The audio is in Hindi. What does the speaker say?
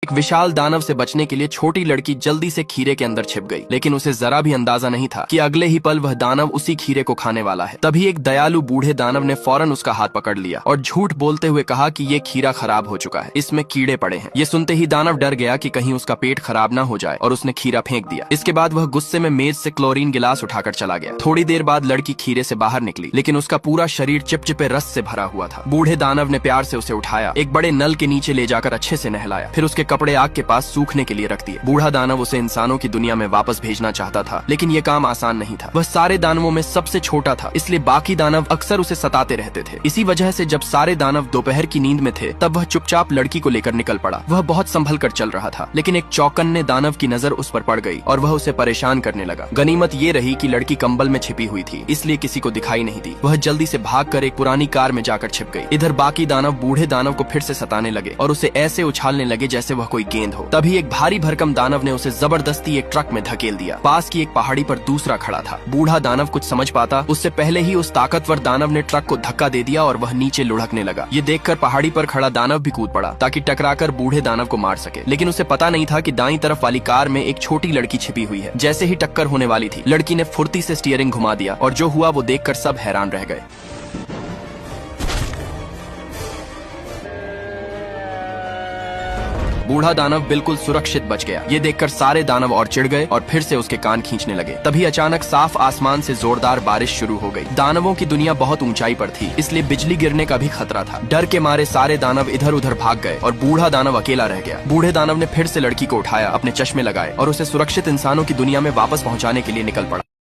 एक विशाल दानव से बचने के लिए छोटी लड़की जल्दी से खीरे के अंदर छिप गई, लेकिन उसे जरा भी अंदाजा नहीं था कि अगले ही पल वह दानव उसी खीरे को खाने वाला है। तभी एक दयालु बूढ़े दानव ने फौरन उसका हाथ पकड़ लिया और झूठ बोलते हुए कहा कि ये खीरा खराब हो चुका है, इसमें कीड़े पड़े हैं। ये सुनते ही दानव डर गया कि कहीं उसका पेट खराब ना हो जाए और उसने खीरा फेंक दिया। इसके बाद वह गुस्से में मेज से क्लोरीन गिलास उठाकर चला गया। थोड़ी देर बाद लड़की खीरे से बाहर निकली, लेकिन उसका पूरा शरीर चिपचिपे रस से भरा हुआ था। बूढ़े दानव ने प्यार से उसे उठाया, एक बड़े नल के नीचे ले जाकर अच्छे से नहलाया, फिर उसके कपड़े आग के पास सूखने के लिए रख दिए। बूढ़ा दानव उसे इंसानों की दुनिया में वापस भेजना चाहता था, लेकिन ये काम आसान नहीं था। वह सारे दानवों में सबसे छोटा था, इसलिए बाकी दानव अक्सर उसे सताते रहते थे। इसी वजह से जब सारे दानव दोपहर की नींद में थे, तब वह चुपचाप लड़की को लेकर निकल पड़ा। वह बहुत संभल कर चल रहा था, लेकिन एक चौकन्ने दानव की नजर उस पर पड़ गई और वह उसे परेशान करने लगा। गनीमत ये रही कि लड़की कंबल में छिपी हुई थी, इसलिए किसी को दिखाई नहीं दी। वह जल्दी से भागकर एक पुरानी कार में जाकर छिप गई। इधर बाकी दानव बूढ़े दानव को फिर से सताने लगे और उसे ऐसे उछालने लगे जैसे वह कोई गेंद हो। तभी एक भारी भरकम दानव ने उसे जबरदस्ती एक ट्रक में धकेल दिया। पास की एक पहाड़ी पर दूसरा खड़ा था। बूढ़ा दानव कुछ समझ पाता उससे पहले ही उस ताकतवर दानव ने ट्रक को धक्का दे दिया और वह नीचे लुढ़कने लगा। ये देखकर पहाड़ी पर खड़ा दानव भी कूद पड़ा ताकि टकराकर बूढ़े दानव को मार सके, लेकिन उसे पता नहीं था कि दाईं तरफ वाली कार में एक छोटी लड़की छिपी हुई है। जैसे ही टक्कर होने वाली थी, लड़की ने फुर्ती से स्टीयरिंग घुमा दिया और जो हुआ वो देखकर सब हैरान रह गए। बूढ़ा दानव बिल्कुल सुरक्षित बच गया। ये देखकर सारे दानव और चिढ़ गए और फिर से उसके कान खींचने लगे। तभी अचानक साफ आसमान से जोरदार बारिश शुरू हो गई। दानवों की दुनिया बहुत ऊंचाई पर थी, इसलिए बिजली गिरने का भी खतरा था। डर के मारे सारे दानव इधर उधर भाग गए और बूढ़ा दानव अकेला रह गया। बूढ़े दानव ने फिर से लड़की को उठाया, अपने चश्मे लगाए और उसे सुरक्षित इंसानों की दुनिया में वापस पहुंचाने के लिए निकल पड़ा।